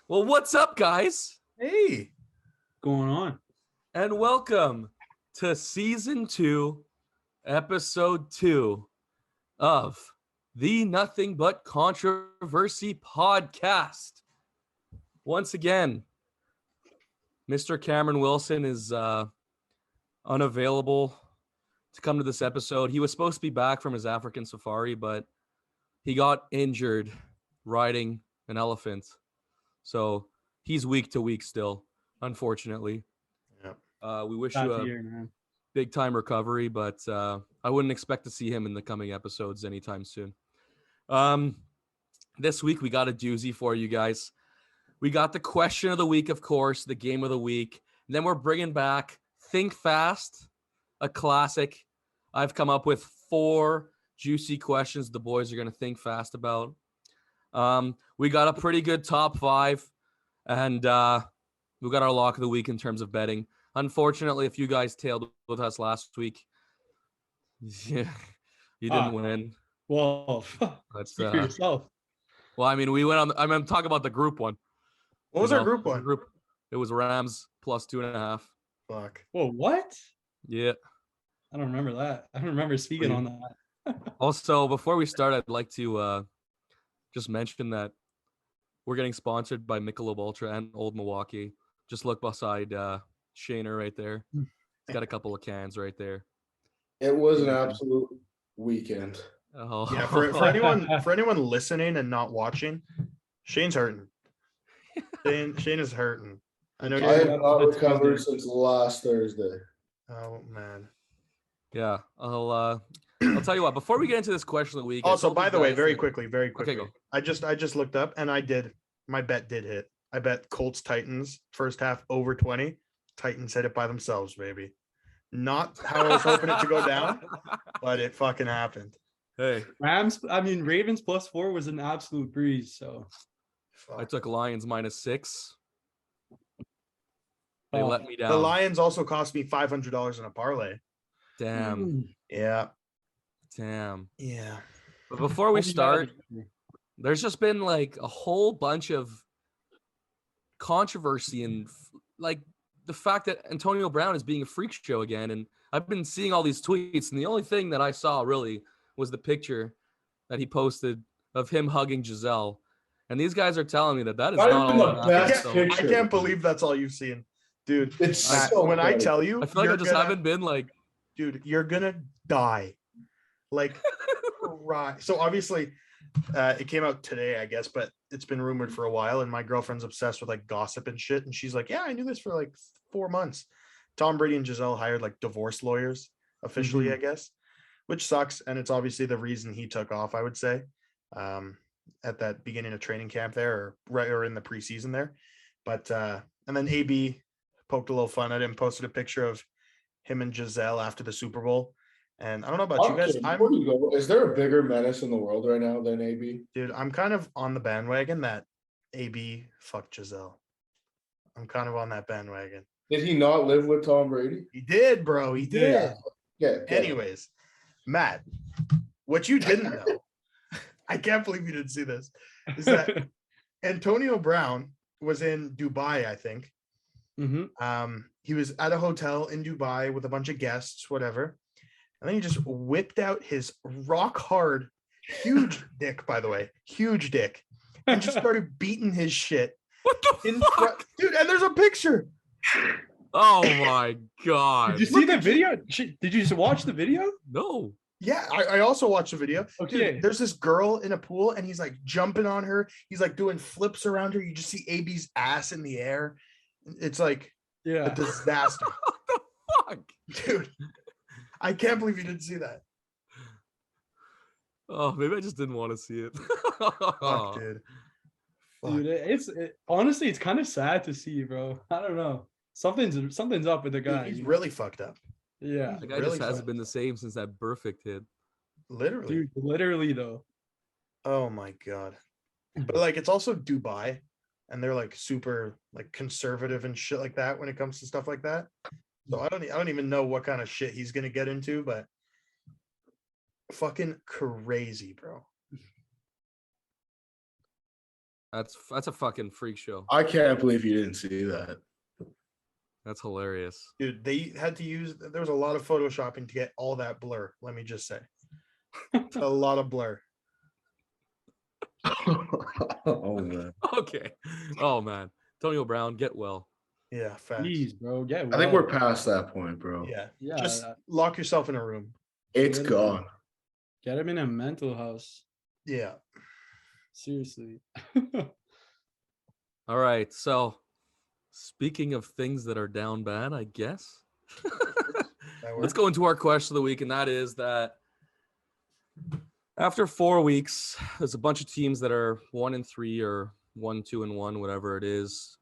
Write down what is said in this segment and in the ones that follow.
Well, what's up, guys? Hey, Going on? And welcome to season 2, episode 2 of the Nothing But Controversy podcast. Once again, Mr. Cameron Wilson is unavailable to come to this episode. He was supposed to be back from his African safari, but he got injured riding an elephant. So he's week to week still, unfortunately. Yep. We wish Glad you to a hear, man. big time recovery, but I wouldn't expect to see him in the coming episodes anytime soon. This week we got a doozy for you guys. We got the question of the week, of course, the game of the week. And then we're bringing back Think Fast, a classic. I've come up with 4 juicy questions the boys are going to think fast about. We got a pretty good top 5, and we got our lock of the week in terms of betting. Unfortunately, if you guys tailed with us last week, yeah, you didn't win. Well, That's speak for yourself. well, I mean, we went on. I'm talking about the group one. What was our group one? It was Rams plus 2.5. Fuck. Whoa, what? Yeah. I don't remember that. I don't remember speaking on that. Also, before we start, I'd like to just mention that we're getting sponsored by Michelob Ultra and Old Milwaukee. Just look beside Shaner right there. He's got a couple of cans right there. It was an absolute weekend. Oh. Yeah, for anyone listening and not watching, Shane's hurting. Shane is hurting. I know. I have not recovered since last Thursday. Oh man. Yeah, I'll tell you what. Before we get into this question of the week. Also, by the way, very quickly. Okay, go. I just looked up and my bet did hit. I bet Colts Titans first half over 20. Titans hit it by themselves, baby. Not how I was hoping it to go down, but it fucking happened. Hey, Ravens plus 4 was an absolute breeze. So Fuck. I took Lions -6. They let me down. The Lions also cost me $500 in a parlay. Damn. Yeah. Damn. Yeah. But before we start, there's just been like a whole bunch of controversy and like the fact that Antonio Brown is being a freak show again. And I've been seeing all these tweets, and the only thing that I saw really was the picture that he posted of him hugging Giselle. And these guys are telling me that is not all the best picture. I can't believe that's all you've seen. Dude, It's so when funny. I tell you, I feel like I just haven't been like, dude, you're gonna die. Like, right. So obviously, it came out today, I guess, but it's been rumored for a while. And my girlfriend's obsessed with like gossip and shit. And she's like, yeah, I knew this for like 4 months. Tom Brady and Giselle hired like divorce lawyers officially, I guess, which sucks. And it's obviously the reason he took off, I would say, at that beginning of training camp there or in the preseason there. But, and then AB poked a little fun at him, posted a picture of him and Giselle after the Super Bowl. And I don't know about you guys. Is there a bigger menace in the world right now than AB? Dude, I'm kind of on the bandwagon that AB fucked Giselle. I'm kind of on that bandwagon. Did he not live with Tom Brady? He did, bro. He did. Yeah. Anyways, Matt, what you didn't know, I can't believe you didn't see this, is that Antonio Brown was in Dubai, I think. He was at a hotel in Dubai with a bunch of guests, whatever. And then he just whipped out his rock hard, huge dick, by the way, huge dick, and just started beating his shit. what the fuck? Dude, and there's a picture. Oh my God. Did you see the video? Did you just watch the video? No. Yeah, I also watched the video. Okay. Dude, there's this girl in a pool and he's like jumping on her. He's like doing flips around her. You just see AB's ass in the air. It's like a disaster. What the fuck? Dude, I can't believe you didn't see that. Oh, maybe I just didn't want to see it. Fuck, dude. Fuck. Dude, honestly, it's kind of sad to see, bro. I don't know. Something's up with the guy. Dude, he's really fucked up. Yeah. The guy just hasn't been the same since that perfect hit. Literally. Dude, literally though. Oh my God. But like it's also Dubai and they're like super like conservative and shit like that when it comes to stuff like that. So I don't even know what kind of shit he's gonna get into, but fucking crazy, bro. That's a fucking freak show. I can't believe you didn't see that. That's hilarious. Dude, they had to use. There was a lot of photoshopping to get all that blur. Let me just say, it's a lot of blur. Oh man. Okay. Oh man, Antonio Brown, get well. Yeah, facts. Jeez, bro. Get I think well. we're past that point, bro. Yeah, Yeah, just lock yourself in a room. It's Get him- gone. Get him in a mental house. Yeah, Seriously. All right. So, speaking of things that are down bad, I guess. that Let's works. go into our question of the week, and that is that after 4 weeks, there's a bunch of teams that are 1-3 or 1-2-1, whatever it is,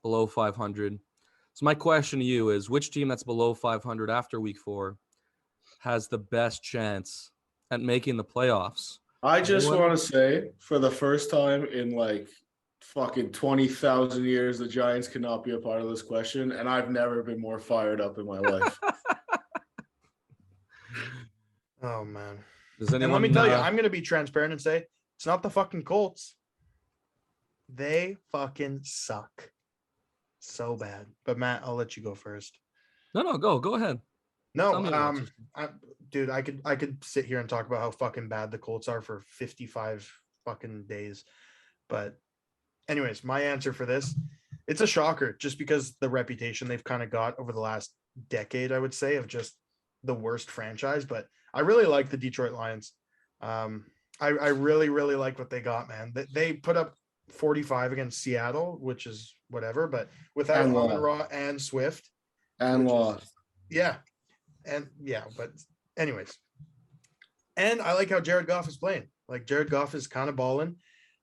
below 500. So my question to you is, which team that's below 500 after week 4 has the best chance at making the playoffs? I just Anyone? want to say, for the first time in like fucking 20,000 years, the Giants cannot be a part of this question, and I've never been more fired up in my life. Oh man. Does anyone? And let me tell you, I'm gonna be transparent and say it's not the fucking Colts. They fucking suck so bad. But Matt, I'll let you go first. No, go ahead. No, Tell me about this. dude, I could sit here and talk about how fucking bad the Colts are for 55 fucking days. But anyways, my answer for this, it's a shocker just because the reputation they've kind of got over the last decade, I would say, of just the worst franchise. But I really like the Detroit Lions. I really, really like what they got, man. They put up 45 against Seattle, which is whatever, but without And Amon lost. Ra and Swift. And which is- lost. Yeah. And yeah, but anyways. And I like how Jared Goff is playing. Like Jared Goff is kind of balling.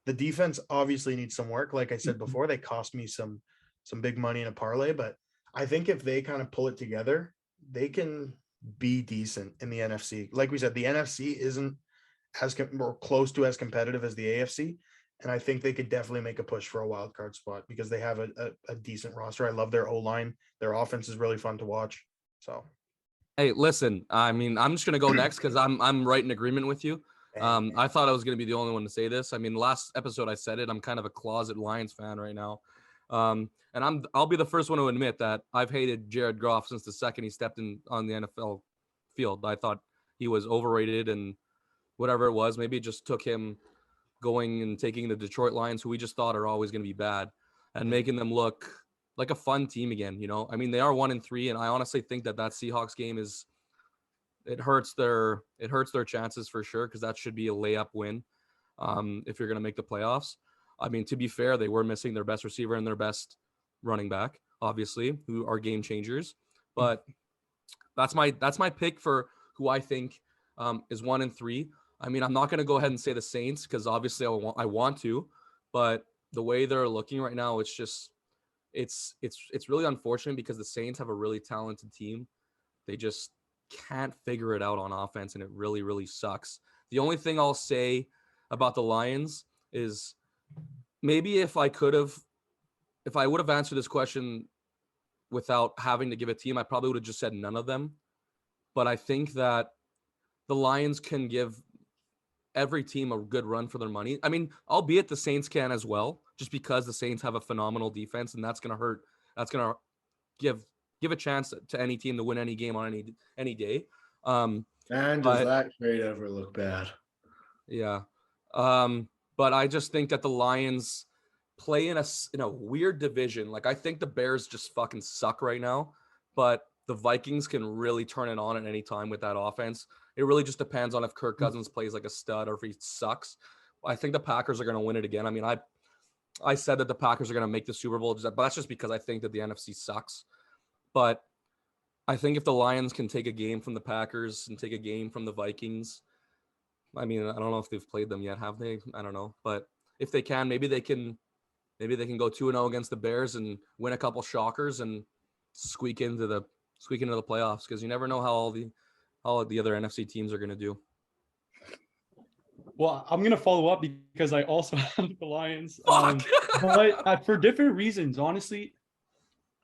The defense obviously needs some work. Like I said before, they cost me some big money in a parlay, but I think if they kind of pull it together, they can be decent in the NFC. Like we said, the NFC isn't or close to as competitive as the AFC. And I think they could definitely make a push for a wild card spot because they have a decent roster. I love their O-line. Their offense is really fun to watch. So Hey, listen. I mean, I'm just gonna go next because I'm right in agreement with you. I thought I was gonna be the only one to say this. I mean, last episode I said it. I'm kind of a closet Lions fan right now, and I'll be the first one to admit that I've hated Jared Goff since the second he stepped in on the NFL field. I thought he was overrated and whatever it was. Maybe it just took him going and taking the Detroit Lions, who we just thought are always going to be bad, and making them look like a fun team again. You know, I mean, they are 1-3, and I honestly think that Seahawks game it hurts their chances for sure because that should be a layup win if you're going to make the playoffs. I mean, to be fair, they were missing their best receiver and their best running back, obviously, who are game changers. But that's my pick for who I think is 1-3. I mean, I'm not going to go ahead and say the Saints because obviously I want to, but the way they're looking right now, it's just it's really unfortunate because the Saints have a really talented team. They just can't figure it out on offense, and it really, really sucks. The only thing I'll say about the Lions is maybe if I would have answered this question without having to give a team, I probably would have just said none of them. But I think that the Lions can give every team a good run for their money. I mean, albeit the Saints can as well, just because the Saints have a phenomenal defense, and that's going to hurt. That's going to give a chance to any team to win any game on any day. And does that trade ever look bad? Yeah. But I just think that the Lions play in a weird division. Like I think the Bears just fucking suck right now, but the Vikings can really turn it on at any time with that offense. It really just depends on if Kirk Cousins plays like a stud or if he sucks. I think the Packers are going to win it again. I mean, I said that the Packers are going to make the Super Bowl, but that's just because I think that the NFC sucks. But I think if the Lions can take a game from the Packers and take a game from the Vikings, I mean, I don't know if they've played them yet, have they? I don't know. But if they can, maybe they can go 2-0 against the Bears and win a couple shockers and squeak into the playoffs because you never know how all the other NFC teams are going to do. Well, I'm going to follow up because I also have the Lions. Fuck! But for different reasons, honestly.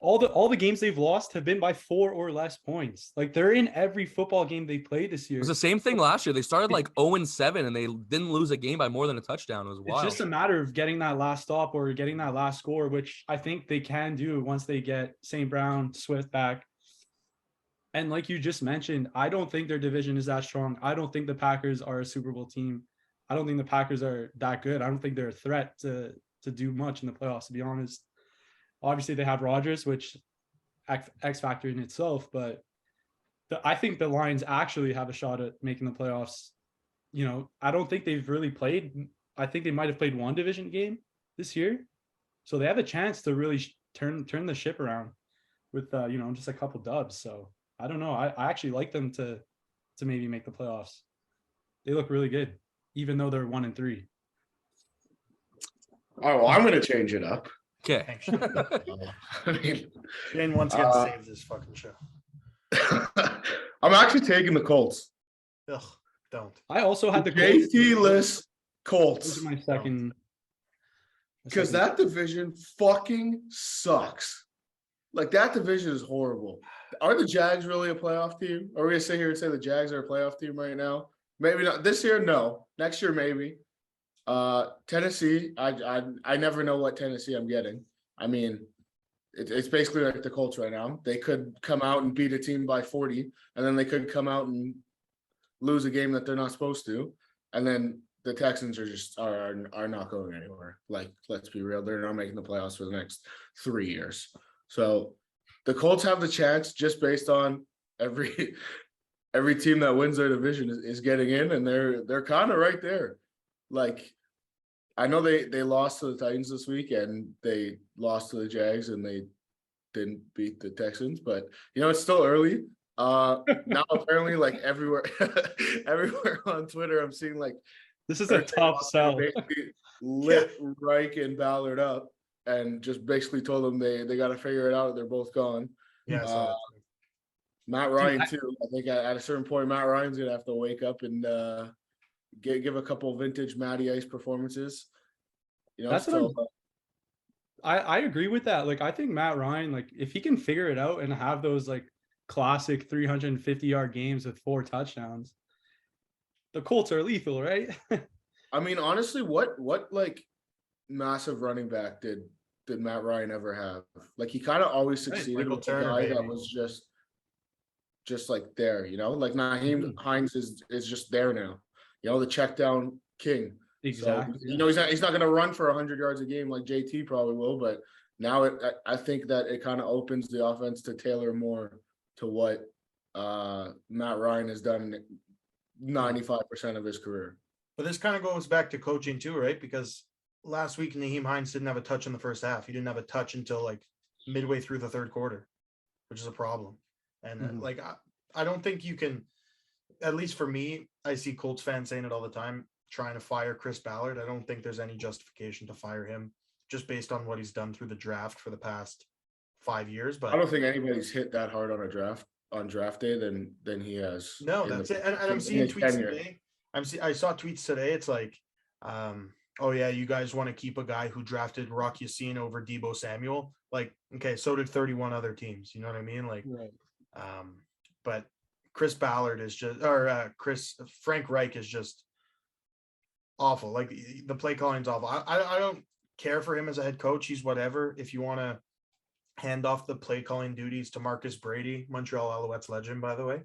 all the games they've lost have been by 4 or less points. Like they're in every football game they played this It year. was the same thing last year. They started like 0-7 and they didn't lose a game by more than a touchdown. It was It's wild. just a matter of getting that last stop or getting that last score, which I think they can do once they get St. Brown, Swift back. And like you just mentioned, I don't think their division is that strong. I don't think the Packers are a Super Bowl team. I don't think the Packers are that good. I don't think they're a threat to do much in the playoffs, to be honest. Obviously, they have Rodgers, which X factor in itself, but I think the Lions actually have a shot at making the playoffs. You know, I don't think they've really played. I think they might have played one division game this year, so they have a chance to really turn the ship around with just a couple dubs. So I don't know. I actually like them to maybe make the playoffs. They look really good, even though they're 1-3. Oh, well, I'm going to change it up. Okay. Thanks. I mean, Shane once again saves this fucking show. I'm actually taking the Colts. Ugh, don't. I also had the JT-less Colts. Colts. Those are my second. Because that division fucking sucks. Like, that division is horrible. Are the Jags really a playoff team? Are we going to sit here and say the Jags are a playoff team right now? Maybe not. This year, no. Next year, maybe. Tennessee, I never know what Tennessee I'm getting. I mean, it's basically like the Colts right now. They could come out and beat a team by 40, and then they could come out and lose a game that they're not supposed to. And then the Texans are just are not going anywhere. Like, let's be real, they're not making the playoffs for the next 3 years. So the Colts have the chance just based on every team that wins their division is getting in, and they're kind of right there. Like, I know they lost to the Titans this week, and they lost to the Jags, and they didn't beat the Texans, but it's still early. Now apparently, like everywhere on Twitter, I'm seeing like this is a tough sell. Basically lit Reich and Ballard up, and just basically told them they got to figure it out. They're both gone. Yeah. Matt Ryan too. I think at a certain point, Matt Ryan's gonna have to wake up and give a couple vintage Matty Ice performances. That's I agree with that. Like, I think Matt Ryan, like, if he can figure it out and have those like classic 350-yard games with 4 touchdowns, the Colts are lethal, right? I mean, honestly, what like massive running back did Matt Ryan ever have? Like, he kind of always succeeded with a guy that was just like there, like Naheem Hines is just there now. The check down king. Exactly. So, he's not going to run for 100 yards a game like JT probably will, but now I think that it kind of opens the offense to tailor more to what Matt Ryan has done 95% of his career. But this kind of goes back to coaching too, right? Because last week Naheem Hines didn't have a touch in the first half. He didn't have a touch until like midway through the third quarter, which is a problem. And I don't think you can, at least for me, I see Colts fans saying it all the time, trying to fire Chris Ballard. I don't think there's any justification to fire him just based on what he's done through the draft for the past 5 years. But I don't think anybody's hit that hard on draft day than he has. No, that's it. And I'm seeing tweets today. I saw tweets today. It's like, oh yeah, you guys want to keep a guy who drafted Rock Ya-Sin over Deebo Samuel. Like, okay, so did 31 other teams. You know what I mean? Like, right. But Chris Ballard is just, Frank Reich is just awful. Like, the play calling's awful. I don't care for him as a head coach. He's whatever. If you want to hand off the play calling duties to Marcus Brady, Montreal Alouettes legend, by the way,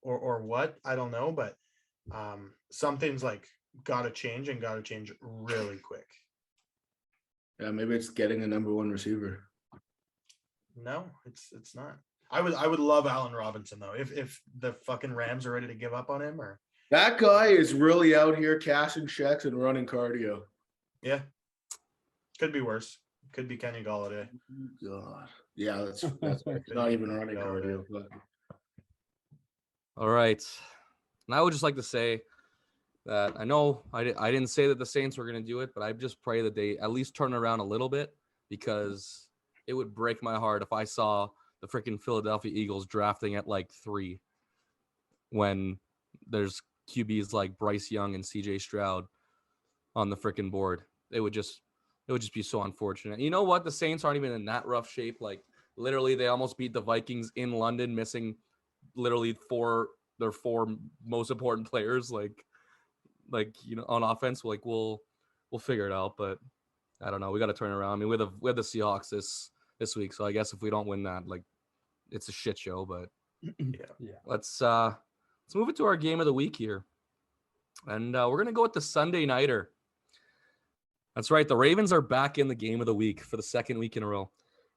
or what, I don't know, but something's like got to change really quick. Yeah, maybe it's getting a number 1 receiver. No, it's not. I would love Allen Robinson though. If the fucking Rams are ready to give up on him, or that guy is really out here cashing checks and running cardio. Yeah, could be worse. Could be Kenny Golladay. God, yeah, that's not even running cardio. But... All right, and I would just like to say that I know I didn't say that the Saints were going to do it, but I just pray that they at least turn around a little bit, because it would break my heart if I saw the freaking Philadelphia Eagles drafting at like 3 when there's QBs like Bryce Young and CJ Stroud on the freaking board. It would just It would just be so unfortunate. You know what? The Saints aren't even in that rough shape. Like literally, they almost beat the Vikings in London, missing literally their four most important players. Like on offense. Like we'll figure it out. But I don't know. We got to turn it around. I mean, we have the Seahawks this week, so I guess if we don't win that, like it's a shit show. But Yeah. let's move it to our game of the week here, and we're gonna go with the Sunday nighter. That's right. The Ravens are back in the game of the week for the second week in a row.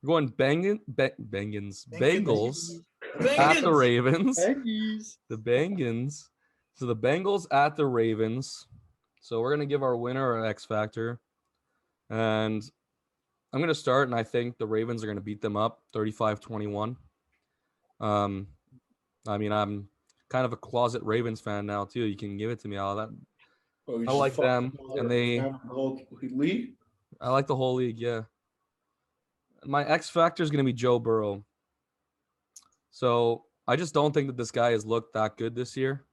We're going Bengals at the Ravens. Aggies. The Bengals. So the Bengals at the Ravens. So we're going to give our winner our X Factor. And I'm going to start, and I think the Ravens are going to beat them up 35-21. I mean, I'm kind of a closet Ravens fan now, too. You can give it to me. All that. I like them, and the whole league. I like the whole league, yeah. My X Factor is going to be Joe Burrow. So I just don't think that this guy has looked that good this year.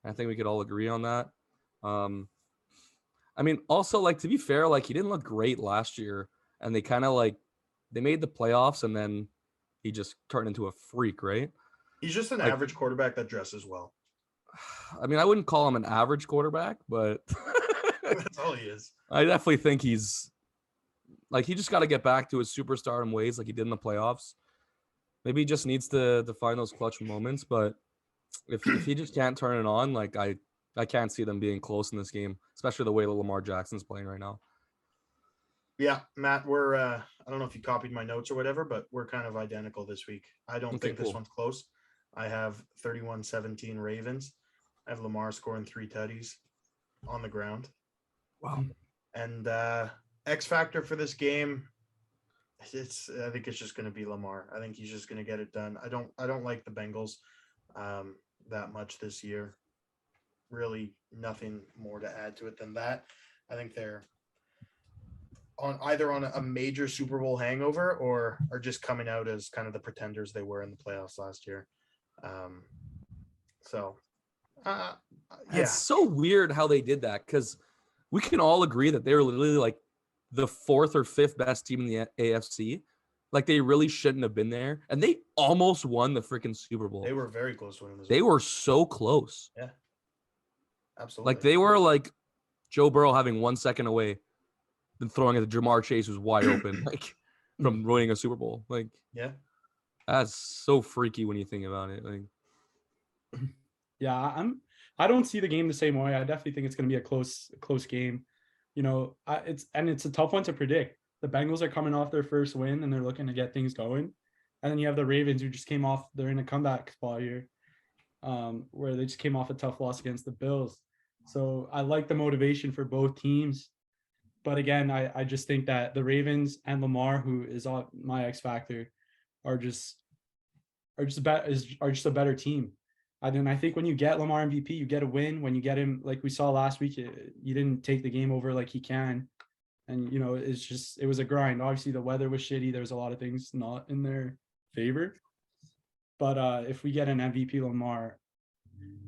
I think we could all agree on that. I mean, also, like, to be fair, like, he didn't look great last year, and they kind of, like, they made the playoffs, and then he just turned into a freak, right? He's just an average quarterback that dresses well. I mean, I wouldn't call him an average quarterback, but That's all he is. I definitely think he's, like, he just got to get back to his superstardom ways like he did in the playoffs. Maybe he just needs to find those clutch moments, but if he just can't turn it on, like, I can't see them being close in this game, especially the way that Lamar Jackson's playing right now. Yeah, Matt, we're I don't know if you copied my notes or whatever, but we're kind of identical this week. I don't think this one's close. I have 31-17 Ravens. I have Lamar scoring 3 tutties on the ground. Wow. And X factor for this game, I think it's just going to be Lamar. I think he's just going to get it done. I don't like the Bengals that much this year. Really nothing more to add to it than that. I think they're either on a major Super Bowl hangover or are just coming out as kind of the pretenders they were in the playoffs last year. It's so weird how they did that, because we can all agree that they were literally like the 4th or 5th best team in the AFC. Like, they really shouldn't have been there, and they almost won the freaking Super Bowl. They were very close to winning. They were so close. Yeah, absolutely. Like, they were like Joe Burrow having 1 second away, then throwing at Jamar Chase, who's wide open, like from winning a Super Bowl. Like, yeah, that's so freaky when you think about it. Like, yeah, I don't see the game the same way. I definitely think it's going to be a close game. You know, it's a tough one to predict. The Bengals are coming off their first win and they're looking to get things going. And then you have the Ravens, who just came off, they're in a comeback spot here, where they just came off a tough loss against the Bills. So I like the motivation for both teams. But again, I just think that the Ravens and Lamar, who is on my X factor, are just a better team. And I think when you get Lamar MVP, you get a win. When you get him, like we saw last week, you didn't take the game over like he can. And, you know, it was a grind. Obviously, the weather was shitty. There's a lot of things not in their favor. But if we get an MVP Lamar,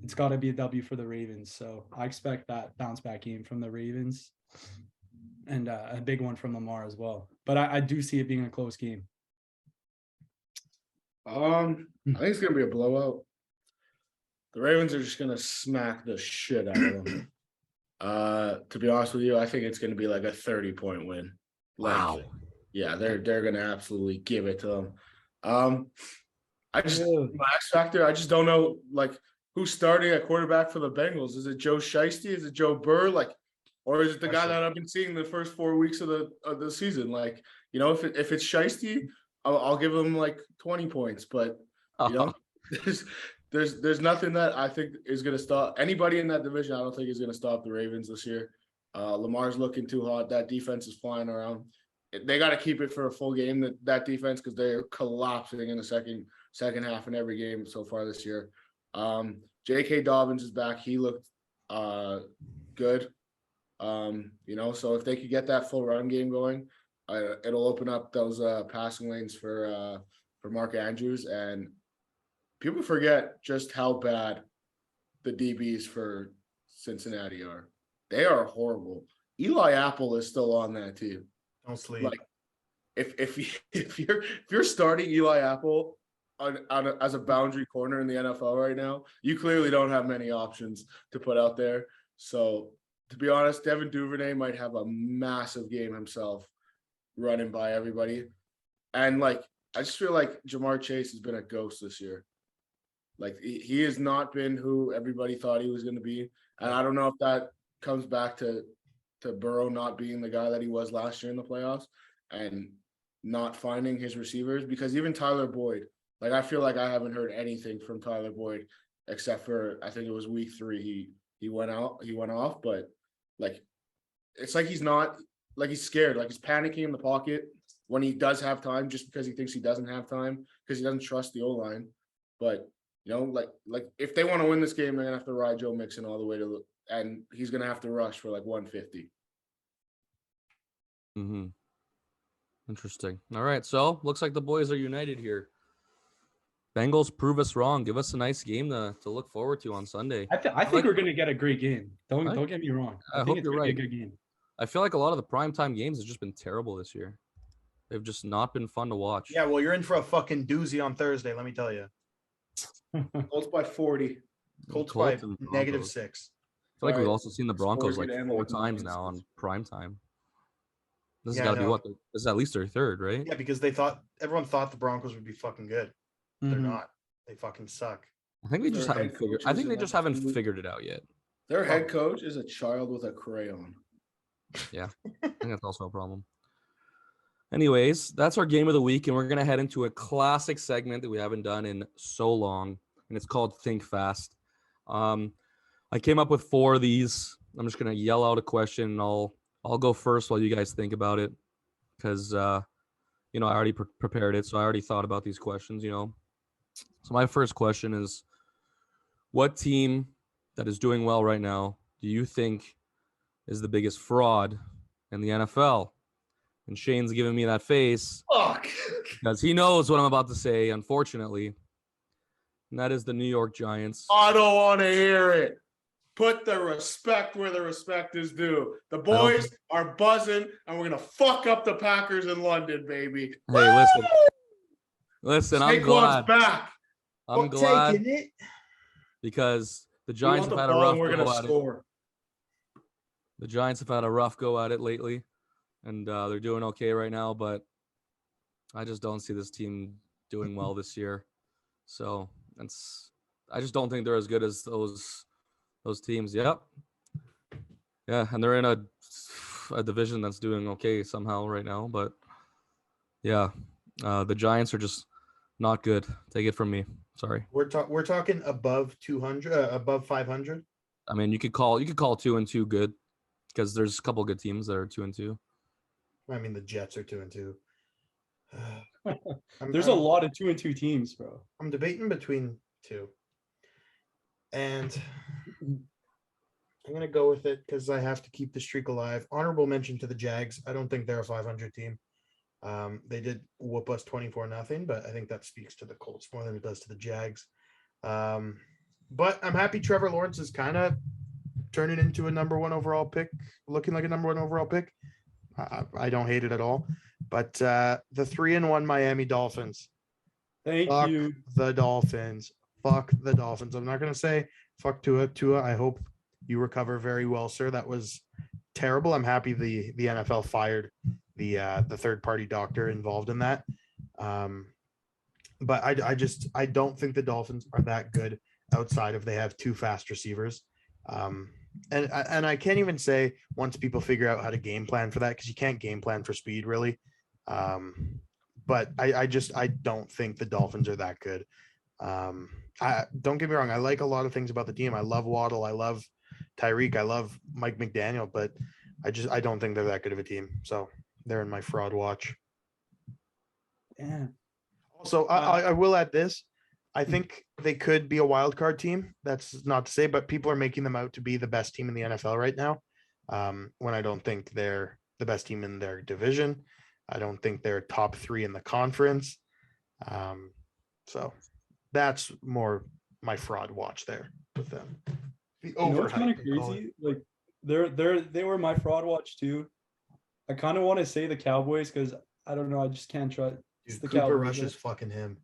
it's got to be a W for the Ravens. So I expect that bounce back game from the Ravens and a big one from Lamar as well. But I do see it being a close game. I think it's going to be a blowout. The Ravens are just going to smack the shit out of them. To be honest with you, I think it's going to be like a 30-point win. wow. Yeah, they're going to absolutely give it to them. My X factor, I just don't know, like, who's starting at quarterback for the Bengals. Is it Joe Shiesty? Is it Joe Burr? Like, or is it the guy that I've been seeing the first 4 weeks of the season? Like, you know, if it's Shiesty, I'll give him like 20 points. But you know, there's nothing that I think is going to stop anybody in that division. I don't think is going to stop the Ravens this year. Lamar's looking too hot. That defense is flying around. They got to keep it for a full game, that defense, because they're collapsing in the second half in every game so far this year. J.K. Dobbins is back. He looked good. You know, so if they could get that full run game going, it'll open up those passing lanes for Mark Andrews. And people forget just how bad the DBs for Cincinnati are. They are horrible. Eli Apple is still on that team. Don't sleep. Like, if you're starting Eli Apple as a boundary corner in the NFL right now, you clearly don't have many options to put out there. So to be honest, Devin Duvernay might have a massive game himself, running by everybody. And like, I just feel like Jamar Chase has been a ghost this year. Like he has not been who everybody thought he was going to be. And I don't know if that comes back to Burrow not being the guy that he was last year in the playoffs and not finding his receivers, because even Tyler Boyd, like I feel like I haven't heard anything from Tyler Boyd except for I think it was week 3 he went off, but like it's like he's not, like he's scared, like he's panicking in the pocket when he does have time, just because he thinks he doesn't have time because he doesn't trust the O-line. But like if they want to win this game, they're gonna have to ride Joe Mixon all the way to, and he's gonna have to rush for like 150. Mm-hmm. Interesting. All right, so looks like the boys are united here. Bengals prove us wrong. Give us a nice game to look forward to on Sunday. I think we're going to get a great game. Don't get me wrong. I think hope it's you're going to right. be a good game. I feel like a lot of the primetime games have just been terrible this year. They've just not been fun to watch. Yeah, well, you're in for a fucking doozy on Thursday, let me tell you. Colts by 40. Colts Colts by and Broncos. -6. I feel like we've also seen the Broncos like Sporting 4 and times Lions. now on primetime. This has Yeah, got to be no. what? This is at least their third, right? Yeah, because everyone thought the Broncos would be fucking good. They're Mhm. not. They fucking suck. I think they just Their haven't head figured. coach I is think in, they like, just haven't food. figured it out yet. Their head coach is a child with a crayon. I think that's also a problem. Anyways, that's our game of the week, and we're gonna head into a classic segment that we haven't done in so long, and it's called Think Fast. I came up with 4 of these. I'm just gonna yell out a question, and I'll go first while you guys think about it, because I already prepared it, so I already thought about these questions. So my first question is, what team that is doing well right now do you think is the biggest fraud in the NFL? And Shane's giving me that face Fuck. because he knows what I'm about to say, unfortunately. And that is the New York Giants. I don't want to hear it. Put the respect where the respect is due. The boys are buzzing, and we're going to fuck up the Packers in London, baby. Hey, listen, I'm glad. Back. I'm glad Taking it. because the We Giants want have the had a ball, rough and we're going go to at it. score. The Giants have had a rough go at it lately, and they're doing okay right now, but I just don't see this team doing well this year. So I just don't think they're as good as those teams. Yep. Yeah, and they're in a division that's doing okay somehow right now, but yeah, the Giants are just not good. Take it from me. Sorry. We're talking above 200, above 500. I mean, you could call 2-2 good because there's a couple good teams that are 2-2. I mean, the Jets are 2-2. There's a lot of 2-2 teams, bro. I'm debating between 2. And I'm going to go with it because I have to keep the streak alive. Honorable mention to the Jags. I don't think they're a 500 team. They did whoop us 24-0, but I think that speaks to the Colts more than it does to the Jags. But I'm happy Trevor Lawrence is kind of turning into a number 1 overall pick, looking like a number 1 overall pick. I don't hate it at all. But the 3-1 Miami Dolphins. Thank you. The Dolphins. Fuck the Dolphins. I'm not going to say fuck Tua. Tua, I hope you recover very well, sir. That was terrible. I'm happy the NFL fired the third-party doctor involved in that. But I don't think the Dolphins are that good outside of they have 2 fast receivers. And I can't even say once people figure out how to game plan for that, because you can't game plan for speed really. But I don't think the Dolphins are that good. Don't get me wrong. I like a lot of things about the team. I love Waddle. I love Tyreek. I love Mike McDaniel, but I don't think they're that good of a team. So they're in my fraud watch. Yeah. Also, I will add this. I think they could be a wild card team. That's not to say, but people are making them out to be the best team in the NFL right now. When I don't think they're the best team in their division. I don't think they're top 3 in the conference. So that's more my fraud watch there with them. The You know what's kind of overhype, I call it. crazy? Like they were my fraud watch too. I kind of want to say the Cowboys because I don't know. I just can't trust Dude, the Cooper Cowboys. Rush is fucking him.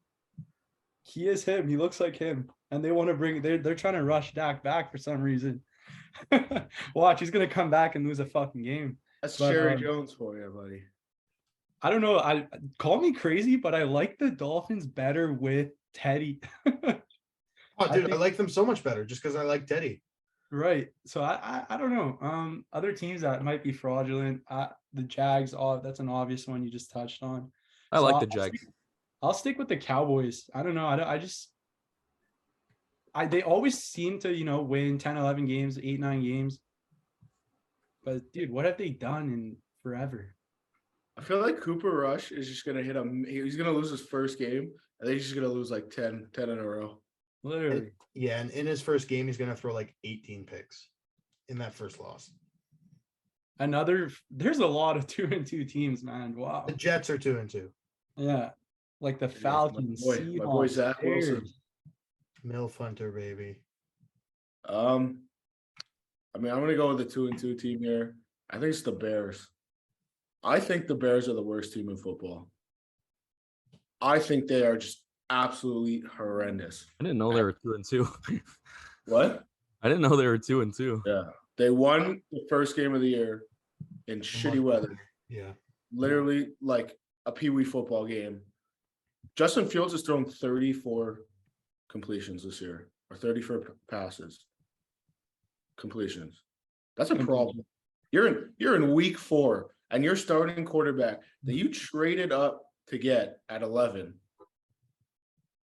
He is him. He looks like him, and they want to bring. They're trying to rush Dak back for some reason. Watch, he's gonna come back and lose a fucking game. That's But, Jerry Jones for you, buddy. I don't know. I call me crazy, but I like the Dolphins better with Teddy. Oh, dude, I think- like them so much better just because I like Teddy. Right. So I don't know. Other teams that might be fraudulent. The Jags. That's an obvious one you just touched on. I So like the Jags. I'll stick with the Cowboys. I don't know. They always seem to, win 10, 11 games, 8, 9 games. But dude, what have they done in forever? I feel like Cooper Rush is just gonna hit him. He's gonna lose his first game, and then he's just gonna lose like 10 in a row. Literally. Yeah, and in his first game, he's gonna throw like 18 picks in that first loss. There's a lot of 2-2 teams, man. Wow. The Jets are 2-2. Yeah. Like the My Falcons, boy Seahawks, Zach Wilson. Bears. Milf Hunter, baby. I mean, I'm gonna go with the 2-2 team here. I think it's the Bears. I think the Bears are the worst team in football. I think they are just absolutely horrendous. I didn't know they were 2-2. What? I didn't know they were 2-2. Yeah. They won the first game of the year in shitty weather. Yeah. Literally like a peewee football game. Justin Fields has thrown 34 completions this year, or 34 passes. Completions. That's a problem. You're in week 4, and your starting quarterback that you traded up to get at 11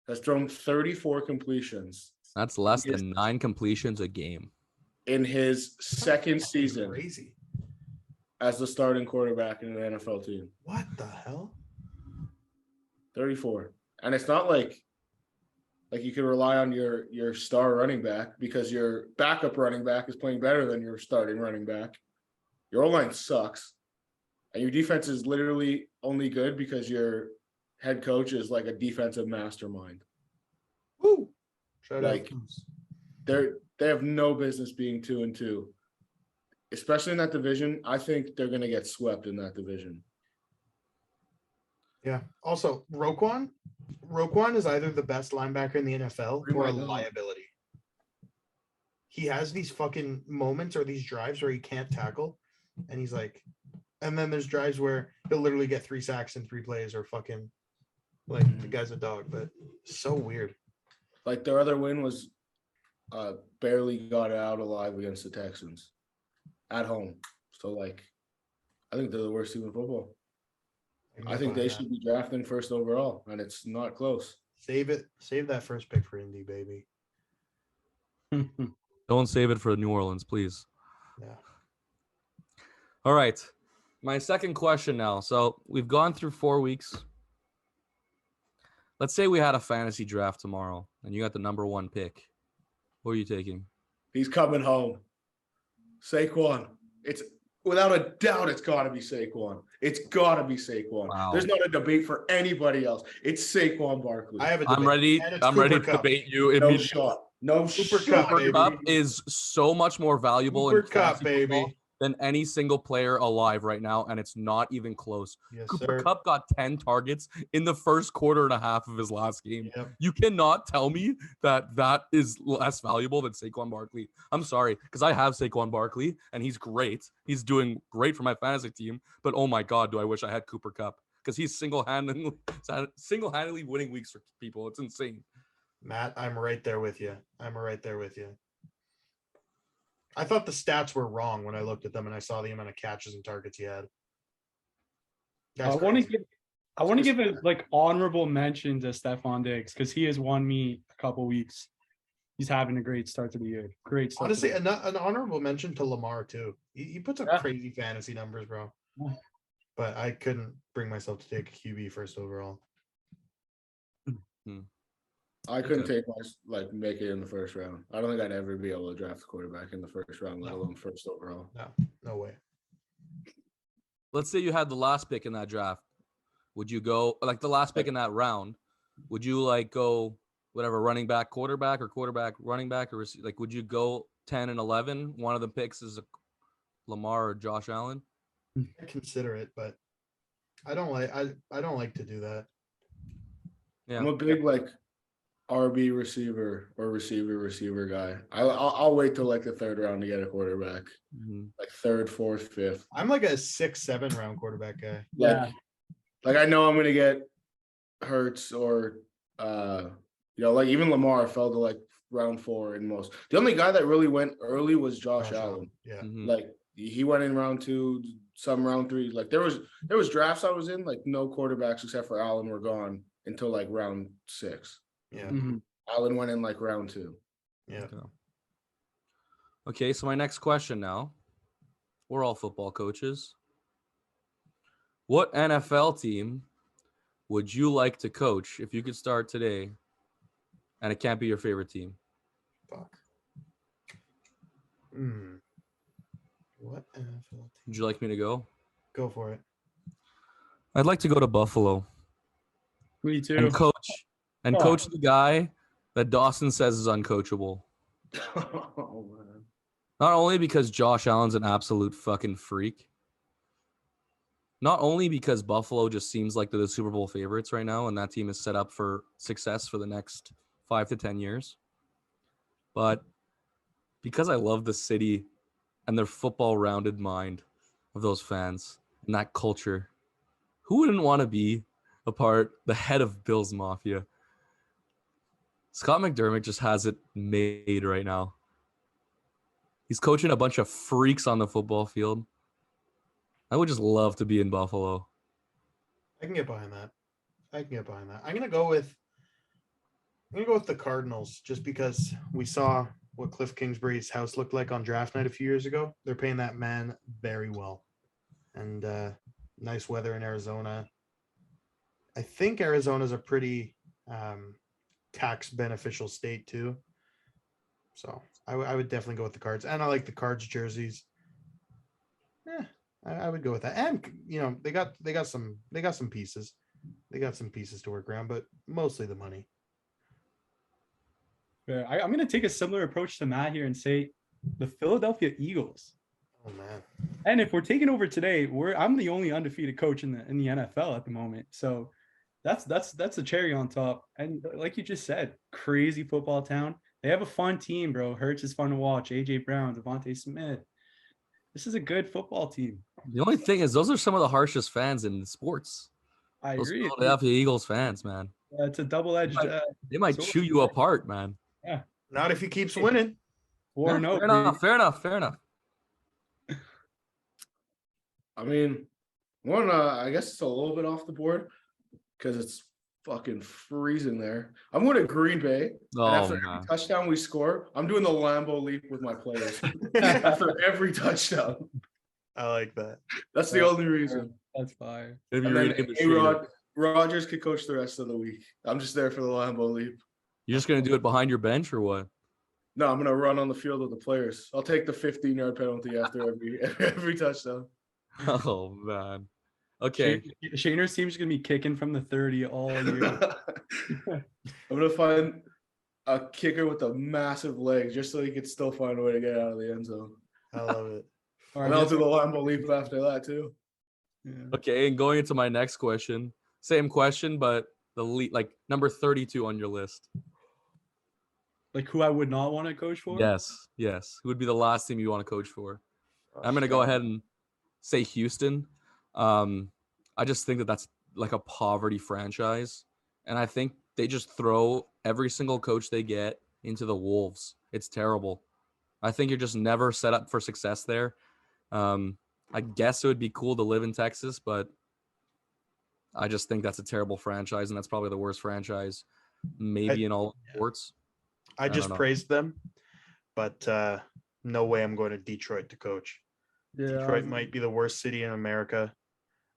has thrown 34 completions That's less than 9 completions a game. in his second season Crazy. as the starting quarterback in an NFL team. What the hell? 34. And it's not like you can rely on your star running back because your backup running back is playing better than your starting running back. Your O-line sucks. And your defense is literally only good because your head coach is like a defensive mastermind. Woo! Shout Like, out. they have no business being 2-2. Especially in that division. I think they're gonna get swept in that division. Yeah. Also, Roquan is either the best linebacker in the NFL or a liability. He has these fucking moments or these drives where he can't tackle, and he's like, and then there's drives where he'll literally get 3 sacks in 3 plays or fucking like the guy's a dog, but so weird. Like their other win was barely got out alive against the Texans at home. So like I think they're the worst team in football. I think they should be drafting first overall, and it's not close. Save it. Save that first pick for Indy, baby. Don't save it for New Orleans, please. Yeah. All right. My second question now. So we've gone through 4 weeks. Let's say we had a fantasy draft tomorrow and you got the number 1 pick. Who are you taking? He's coming home. Saquon. It's without a doubt, it's got to be Saquon. It's got to be Saquon. Wow. There's not a debate for anybody else. It's Saquon Barkley. I have a debate. I'm ready. And it's I'm ready to Cooper Kupp. debate you. no immediately. shot. No Cooper shot. Kupp, baby. Kupp is so much more valuable Cooper in Kupp, fantasy football baby. than any single player alive right now, and it's not even close. Yes, Cooper sir. Kupp got 10 targets in the first quarter and a half of his last game. Yep. You cannot tell me that is less valuable than Saquon Barkley. I'm sorry, because I have Saquon Barkley, and he's great. He's doing great for my fantasy team, but oh my God, do I wish I had Cooper Kupp, because he's single-handedly winning weeks for people. It's insane. Matt, I'm right there with you. I thought the stats were wrong when I looked at them and I saw the amount of catches and targets he had. I want to give a honorable mention to Stephon Diggs because he has won me a couple weeks. He's having a great start to the year. Great start. Honestly, an honorable mention to Lamar too. He puts up crazy fantasy numbers, bro. But I couldn't bring myself to take a QB first overall. I couldn't make it in the first round. I don't think I'd ever be able to draft a quarterback in the first round, let alone first overall. No way. Let's say you had the last pick in that draft. Would you go the last pick in that round? Would you go whatever running back, quarterback, or quarterback, running back, or would you go 10 and 11? One of the picks is a Lamar or Josh Allen. I consider it, but I don't like to do that. Yeah. I'm a big like RB receiver or receiver guy. I'll wait till like the third round to get a quarterback, Mhm. like third, fourth, fifth. I'm like a 6-7 round quarterback guy. Like, like I know I'm gonna get Hurts or like even Lamar fell to like round 4 in most. The only guy that really went early was Josh Allen. Yeah. Mhm. Like he went in round 2, some round 3. Like there was drafts I was in, like no quarterbacks except for Allen were gone until like round 6. Yeah. Mhm. Allen went in like round 2. Yeah. Okay, so my next question now. We're all football coaches. What NFL team would you like to coach if you could start today? And it can't be your favorite team. Fuck. What NFL team? Would you like me to go? Go for it. I'd like to go to Buffalo Me too. and coach Oh. the guy that Dawson says is uncoachable. Oh man. Not only because Josh Allen's an absolute fucking freak. Not only because Buffalo just seems like they're the Super Bowl favorites right now, and that team is set up for success for the next 5 to 10 years, but because I love the city and their football-rounded mind of those fans and that culture. Who wouldn't want to be the head of Bills Mafia? Scott McDermott just has it made right now. He's coaching a bunch of freaks on the football field. I would just love to be in Buffalo. I can get behind that. I'm gonna go with the Cardinals just because we saw what Cliff Kingsbury's house looked like on draft night a few years ago. They're paying that man very well. And nice weather in Arizona. I think Arizona's a pretty tax beneficial state too. So I would definitely go with the Cards. And I like the Cards jerseys. Yeah, I would go with that. And they got some pieces. They got some pieces to work around, but mostly the money. Yeah, I'm going to take a similar approach to Matt here and say the Philadelphia Eagles. Oh man! And if we're taking over today, I'm the only undefeated coach in the NFL at the moment. So that's a cherry on top. And like you just said, crazy football town. They have a fun team, bro. Hurts is fun to watch. AJ Brown, Devontae Smith. This is a good football team. The only thing is, those are some of the harshest fans in sports. I Those agree. Philadelphia Eagles fans, man. It's a double-edged. They might chew you apart, man. Yeah. Not if he keeps winning. Or no. Fair enough. I mean, I guess it's a little bit off the board because it's fucking freezing there. I'm going to Green Bay. Oh, and after man. every touchdown we score, I'm doing the Lambeau leap with my players. After every touchdown. I like that. That's the only reason. That's fire. It'd be And then really interesting. Rodgers could coach the rest of the week. I'm just there for the Lambeau leap. You're just gonna do it behind your bench or what? No, I'm gonna run on the field with the players. I'll take the 15-yard penalty after every touchdown. Oh man. Okay. Shaner's team's gonna be kicking from the 30 all year. I'm gonna find a kicker with a massive leg just so he could still find a way to get out of the end zone. I love it. And I'll do the Lambeau leap after that too. Yeah. Okay, and going into my next question, same question, but the like number 32 on your list. Like who I would not want to coach for? Yes. Who would be the last team you want to coach for? I'm gonna go ahead and say Houston. I just think that's like a poverty franchise, and I think they just throw every single coach they get into the wolves. It's terrible. I think you're just never set up for success there. I guess it would be cool to live in Texas, but I just think that's a terrible franchise, and that's probably the worst franchise maybe in all sports. I just praised them, but no way I'm going to Detroit to coach. Yeah. Detroit might be the worst city in America.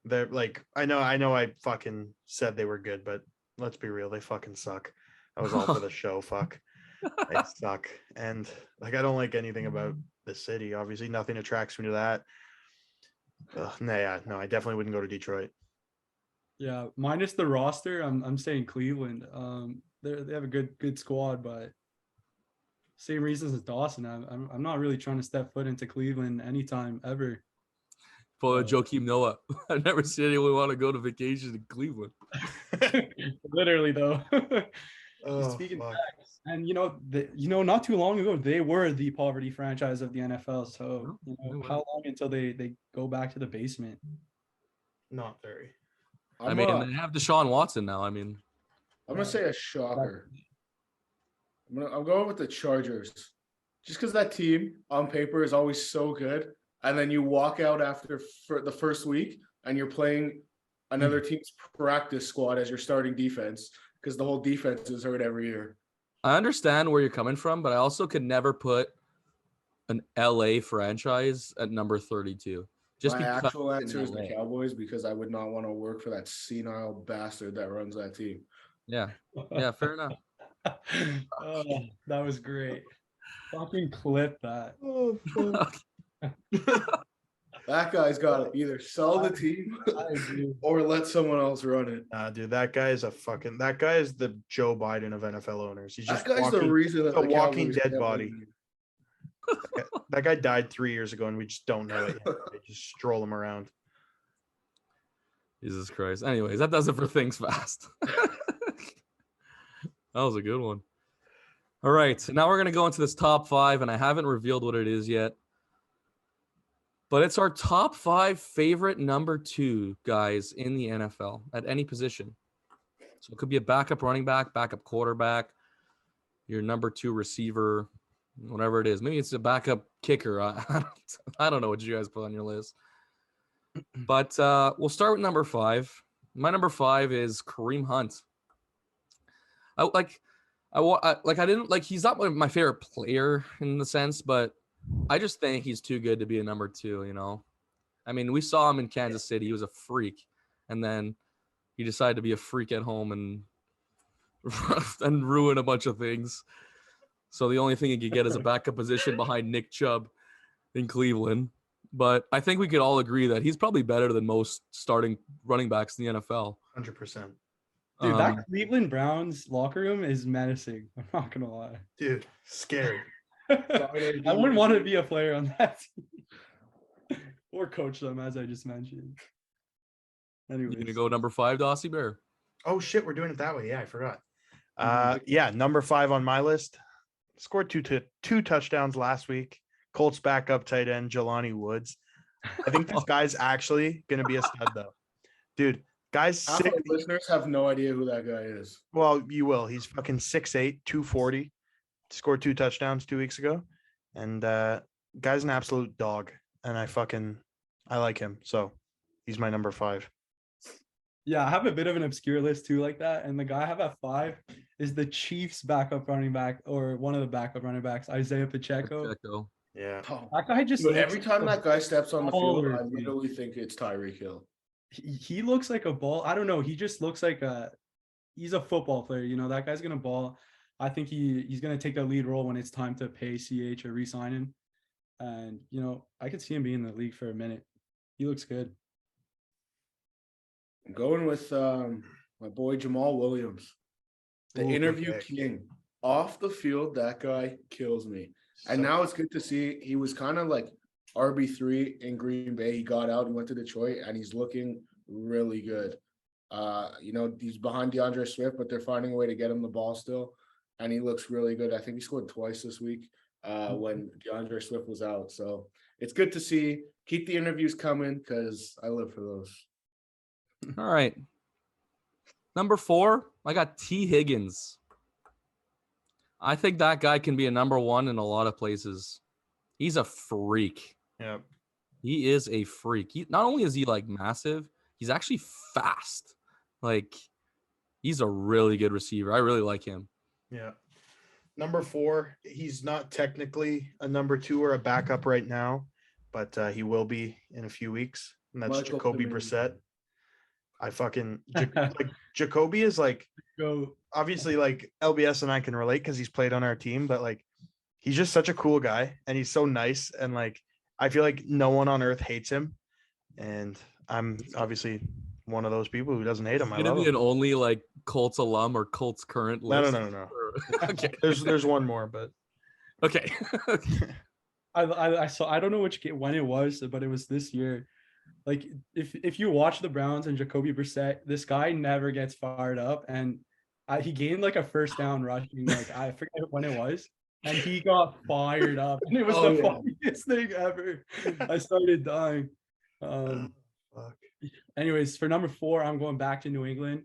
They're like, I know I fucking said they were good, but let's be real, they fucking suck. I was all for the show. Fuck. They suck. And like, I don't like anything about the city. Obviously, nothing attracts me to that. No, I definitely wouldn't go to Detroit. Yeah, minus the roster, I'm saying Cleveland. They have a good squad, but same reasons as Dawson. I'm not really trying to step foot into Cleveland anytime ever. For Joakim Noah. I've never seen anyone want to go to vacation in Cleveland. Literally though. Oh, Speaking fuck. facts, and not too long ago they were the poverty franchise of the NFL. So how long until they go back to the basement? Not very. I mean, they have Deshaun Watson now. I mean, I'm gonna say a shocker. I'm going with the Chargers, just because that team on paper is always so good, and then you walk out after the first week and you're playing another team's practice squad as your starting defense because the whole defense is hurt every year. I understand where you're coming from, but I also could never put an LA franchise at number 32. Just My because actual it's answer in is the LA. Cowboys because I would not want to work for that senile bastard that runs that team. Yeah, fair enough. Oh, that was great. Fucking clip that. Oh, fuck. That guy's got to either sell the team or let someone else run it. Nah, dude, that guy is the Joe Biden of NFL owners. He's just That guy's the reason that a the walking Cowboys dead can't body. win. That guy died 3 years ago, and we just don't know it yet. They just stroll him around. Jesus Christ. Anyways, that does it for Things Fast. That was a good one. All right, so now we're going to go into this top 5, and I haven't revealed what it is yet. But it's our top 5 favorite number 2 guys in the NFL at any position. So it could be a backup running back, backup quarterback, your number 2 receiver, whatever it is. Maybe it's a backup kicker. I don't know what you guys put on your list. But we'll start with number 5. My number 5 is Kareem Hunt. He's not my favorite player in the sense, but I just think he's too good to be a number 2, you know. I mean, we saw him in Kansas City. He was a freak. And then he decided to be a freak at home and ruin a bunch of things. So the only thing he could get is a backup position behind Nick Chubb in Cleveland. But I think we could all agree that he's probably better than most starting running backs in the NFL. 100%. Dude, that Cleveland Browns locker room is menacing. I'm not going to lie. Dude, scary. I wouldn't want to be a player on that team. Or coach them, as I just mentioned. Anyways. You going to go number 5, Dossie Bear? Oh, shit, we're doing it that way. Yeah, I forgot. Yeah, number 5 on my list. Scored two touchdowns last week. Colts backup tight end, Jelani Woods. I think this guy's actually going to be a stud, though. Dude, guy's half of the listeners have no idea who that guy is. Well, you will. He's fucking 6'8", 240. Scored 2 touchdowns 2 weeks ago. And guy's an absolute dog. And I like him. So he's my number 5. Yeah, I have a bit of an obscure list too like that. And the guy I have at 5 is the Chiefs backup running back, or one of the backup running backs, Isaiah Pacheco. Yeah. That guy just every time that guy steps on the field, I dude. literally think it's Tyreek Hill. He looks like a ball. I don't know. He just looks like he's a football player. You know, that guy's going to ball. I think he's going to take the lead role when it's time to pay CH or re-sign him. And, you know, I could see him being in the league for a minute. He looks good. I'm going with my boy Jamal Williams, the interview king. Off the field, that guy kills me. And now it's good to see he was kind of like RB3 in Green Bay. He got out and went to Detroit, and he's looking really good. You know, he's behind DeAndre Swift, but they're finding a way to get him the ball still. And he looks really good. I think he scored twice this week when DeAndre Swift was out. So it's good to see. Keep the interviews coming because I live for those. All right. Number 4, I got T. Higgins. I think that guy can be a number 1 in a lot of places. He's a freak. Yeah. He is a freak. Not only is he like massive, he's actually fast. Like, he's a really good receiver. I really like him. Yeah. Number 4, he's not technically a number 2 or a backup right now, but he will be in a few weeks. And that's Jacoby Brissett. Jacoby is like, obviously like LBS and I can relate because he's played on our team, but like he's just such a cool guy and he's so nice. And like, I feel like no one on earth hates him. And I'm obviously one of those people who doesn't hate him. It's gonna be an only like Colts alum or Colts current list. No. Okay. There's one more, but okay. I don't know when it was, but it was this year. Like if you watch the Browns and Jacoby Brissett, this guy never gets fired up, and he gained like a first down rushing, like I forget when it was, and he got fired up, and it was the funniest thing ever. I started dying. Fuck. Anyways, for number 4, I'm going back to New England.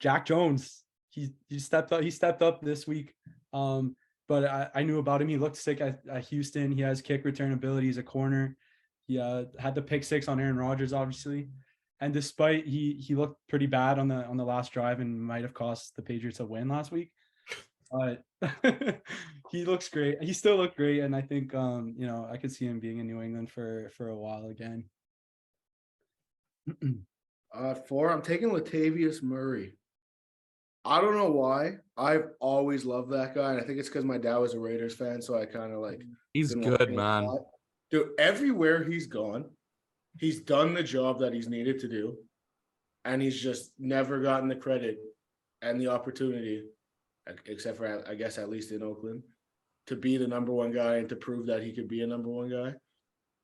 Jack Jones, he stepped up. He stepped up this week. But I knew about him. He looked sick at Houston. He has kick return ability. He's a corner. He had the pick 6 on Aaron Rodgers, obviously. And despite he looked pretty bad on the last drive and might have cost the Patriots a win last week. But he looks great. He still looked great, and I think I could see him being in New England for a while again. 4, I'm taking Latavius Murray. I don't know why. I've always loved that guy, and I think it's because my dad was a Raiders fan, so I kind of like. He's good, man. Dude, everywhere he's gone, he's done the job that he's needed to do, and he's just never gotten the credit and the opportunity, except for, I guess, at least in Oakland, to be the number 1 guy and to prove that he could be a number 1 guy.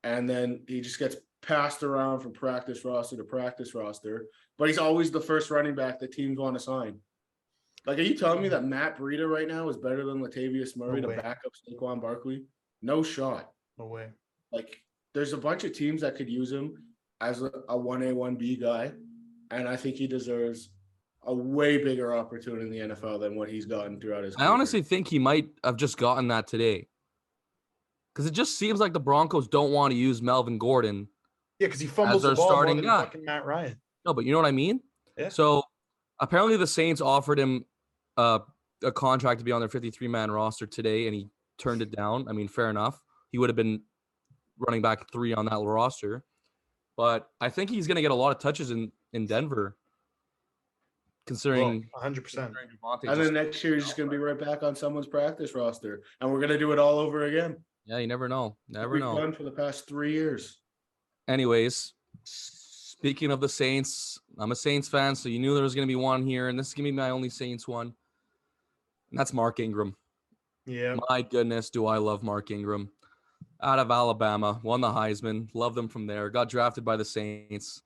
And then he just gets passed around from practice roster to practice roster, but he's always the first running back that teams want to sign. Like, are you telling me that Matt Breida right now is better than Latavius Murray to back up Saquon Barkley? No shot. No way. Like, there's a bunch of teams that could use him as a 1A, 1B guy, and I think he deserves a way bigger opportunity in the NFL than what he's gotten throughout his career. I honestly think he might have just gotten that today. Because it just seems like the Broncos don't want to use Melvin Gordon. Yeah, because he fumbles the ball more than fucking Matt Ryan. No, but you know what I mean? Yeah. So apparently the Saints offered him a contract to be on their 53-man roster today, and he turned it down. I mean, fair enough. He would have been running back 3 on that roster. But I think he's going to get a lot of touches in Denver, considering 100%. And then next year, he's just going to be right back on someone's practice roster, and we're going to do it all over again. Yeah, you never know. Never know. We've done for the past 3 years. Anyways, speaking of the Saints, I'm a Saints fan, so you knew there was going to be one here, and this is going to be my only Saints one. And that's Mark Ingram. Yeah. My goodness, do I love Mark Ingram. Out of Alabama, won the Heisman, loved him from there, got drafted by the Saints,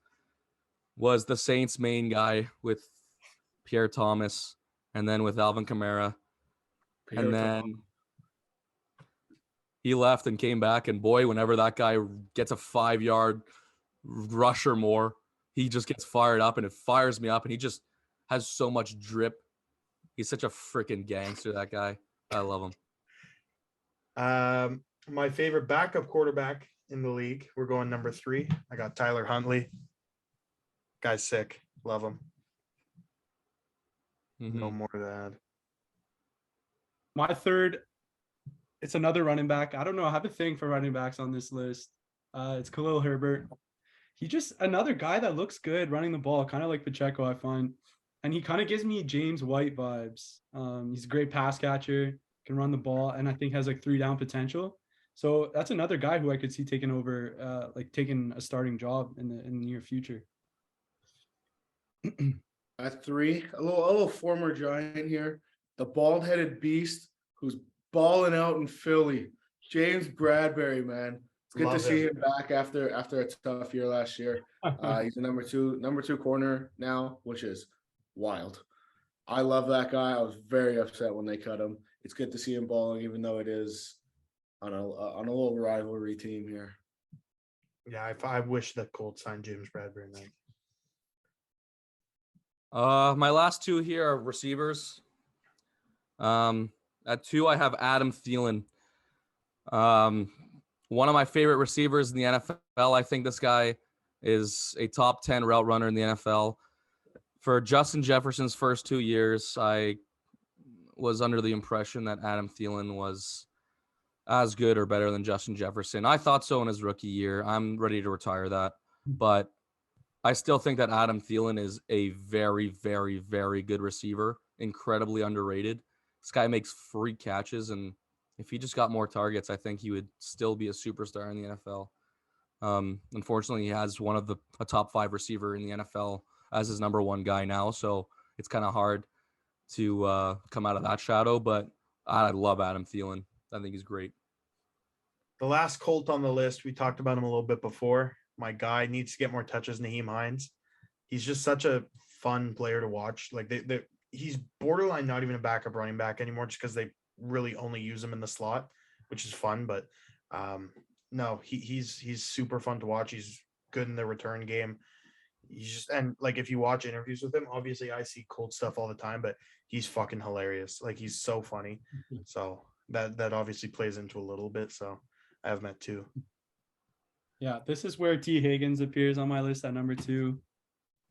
was the Saints' main guy with Pierre Thomas, and then with Alvin Kamara. Then he left and came back, and boy, whenever that guy gets a 5-yard rush or more, he just gets fired up, and it fires me up, and he just has so much drip. He's such a freaking gangster, that guy. I love him. My favorite backup quarterback in the league, we're going number 3. I got Tyler Huntley. Guy's sick. Love him. Mm-hmm. No more of that. My third, it's another running back. I don't know. I have a thing for running backs on this list. It's Khalil Herbert. He just another guy that looks good running the ball, kind of like Pacheco, I find. And he kind of gives me James White vibes. He's a great pass catcher, can run the ball, and I think has like 3-down potential. So that's another guy who I could see taking over, taking a starting job in the near future. At 3, a little former Giant here, the bald-headed beast who's balling out in Philly, James Bradbury, man. It's good to see him back after a tough year last year. He's a number two corner now, which is wild. I love that guy. I was very upset when they cut him. It's good to see him balling, even though it is on a little rivalry team here. Yeah, I wish the Colts signed James Bradbury. My last 2 here are receivers. At 2, I have Adam Thielen. One of my favorite receivers in the NFL. I think this guy is a top 10 route runner in the NFL. For Justin Jefferson's first 2 years, I was under the impression that Adam Thielen was as good or better than Justin Jefferson. I thought so in his rookie year. I'm ready to retire that. But I still think that Adam Thielen is a very, very, very good receiver, incredibly underrated. This guy makes free catches, and if he just got more targets, I think he would still be a superstar in the NFL. Unfortunately, he has a top 5 receiver in the NFL as his number 1 guy now, so it's kind of hard to come out of that shadow, but I love Adam Thielen. I think he's great. The last Colt on the list, we talked about him a little bit before. my guy, needs to get more touches, Naheem Hines. He's just such a fun player to watch. Like he's borderline not even a backup running back anymore, just because they really only use him in the slot, which is fun. But no, he's super fun to watch. He's good in the return game. He's just, and like if you watch interviews with him, obviously I see cold stuff all the time, but he's fucking hilarious. Like he's so funny. So that obviously plays into a little bit. So I have met too. Yeah, this is where T. Higgins appears on my list at number 2.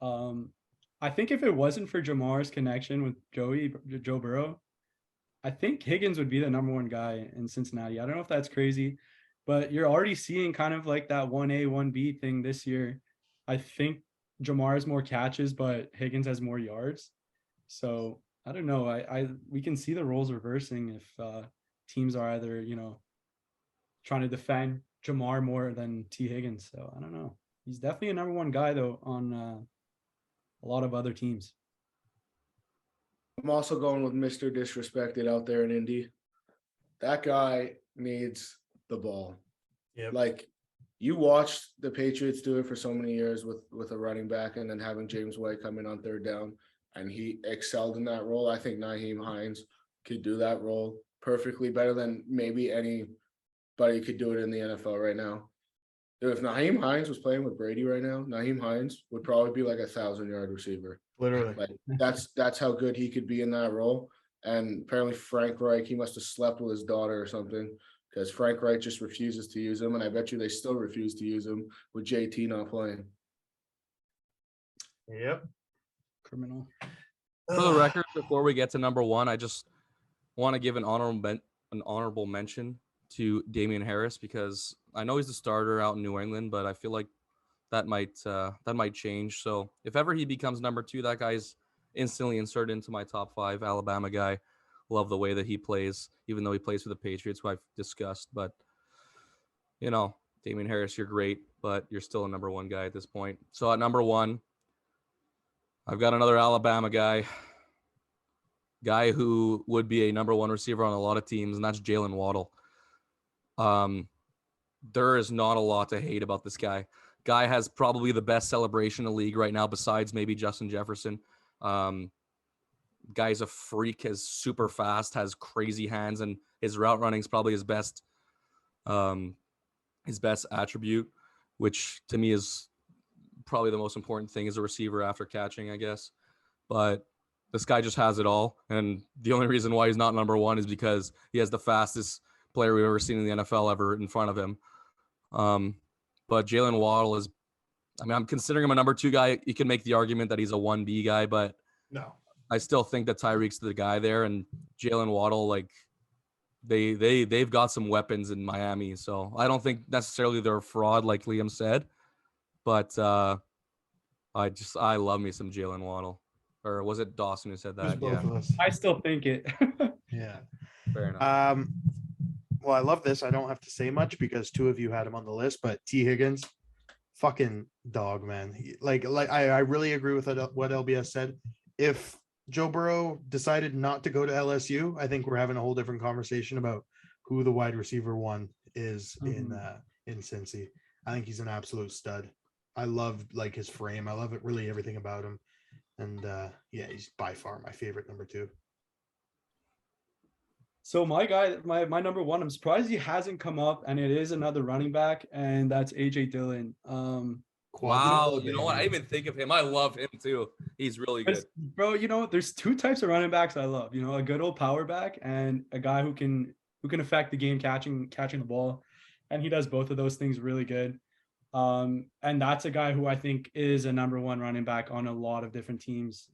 I think if it wasn't for Jamar's connection with Joe Burrow, I think Higgins would be the number 1 guy in Cincinnati. I don't know if that's crazy, but you're already seeing kind of like that 1A, 1B thing this year. I think Jamar has more catches, but Higgins has more yards. So I don't know. We can see the roles reversing if teams are either, trying to defend Jamar more than T. Higgins. So I don't know. He's definitely a number 1 guy though on a lot of other teams. I'm also going with Mr. Disrespected out there in Indy. That guy needs the ball. Yeah. Like you watched the Patriots do it for so many years with a running back and then having James White come in on 3rd down, and he excelled in that role. I think Naheem Hines could do that role perfectly, better than maybe anybody could do it in the NFL right now. If Naheem Hines was playing with Brady right now, Naheem Hines would probably be like 1,000-yard receiver. Literally. Like that's how good he could be in that role. And apparently Frank Reich, he must have slept with his daughter or something, because Frank Reich just refuses to use him, and I bet you they still refuse to use him with JT not playing. Yep. Criminal. For the record, before we get to number 1, I just want to give an honorable mention to Damian Harris, because I know he's the starter out in New England, but I feel like that might change. So if ever he becomes number 2, that guy's instantly inserted into my top 5. Alabama guy. Love the way that he plays, even though he plays for the Patriots, who I've discussed. But, Damian Harris, you're great, but you're still a number 1 guy at this point. So at number 1, I've got another Alabama guy who would be a number 1 receiver on a lot of teams, and that's Jalen Waddle. There is not a lot to hate about this guy. Guy has probably the best celebration in the league right now, besides maybe Justin Jefferson. Guy's a freak, is super fast, has crazy hands, and his route running is probably his best attribute, which to me is probably the most important thing as a receiver after catching, I guess. But this guy just has it all. And the only reason why he's not number 1 is because he has the fastest player we've ever seen in the NFL ever in front of him. But Jalen Waddle is, I'm considering him a number 2 guy. You can make the argument that he's a 1B guy, but No. I still think that Tyreek's the guy there, and Jalen Waddle, like they've got some weapons in Miami. So I don't think necessarily they're a fraud like Liam said, but I love me some Jalen Waddle. Or was it Dawson who said that? Both of us. I still think it. Yeah. Fair enough. Well, I love this. I don't have to say much because 2 of you had him on the list, but T. Higgins, fucking dog, man. I really agree with what LBS said. If Joe Burrow decided not to go to LSU, I think we're having a whole different conversation about who the wide receiver 1 is in Cincy. I think he's an absolute stud. I love his frame. I love it, really everything about him. And he's by far my favorite number 2. So my guy, my number 1, I'm surprised he hasn't come up, and it is another running back, and that's AJ Dillon. Wow, you know what? I didn't even think of him. I love him too. He's really good. Bro, there's 2 types of running backs I love. A good old power back and a guy who can affect the game catching the ball. And he does both of those things really good. And that's a guy who I think is a number 1 running back on a lot of different teams.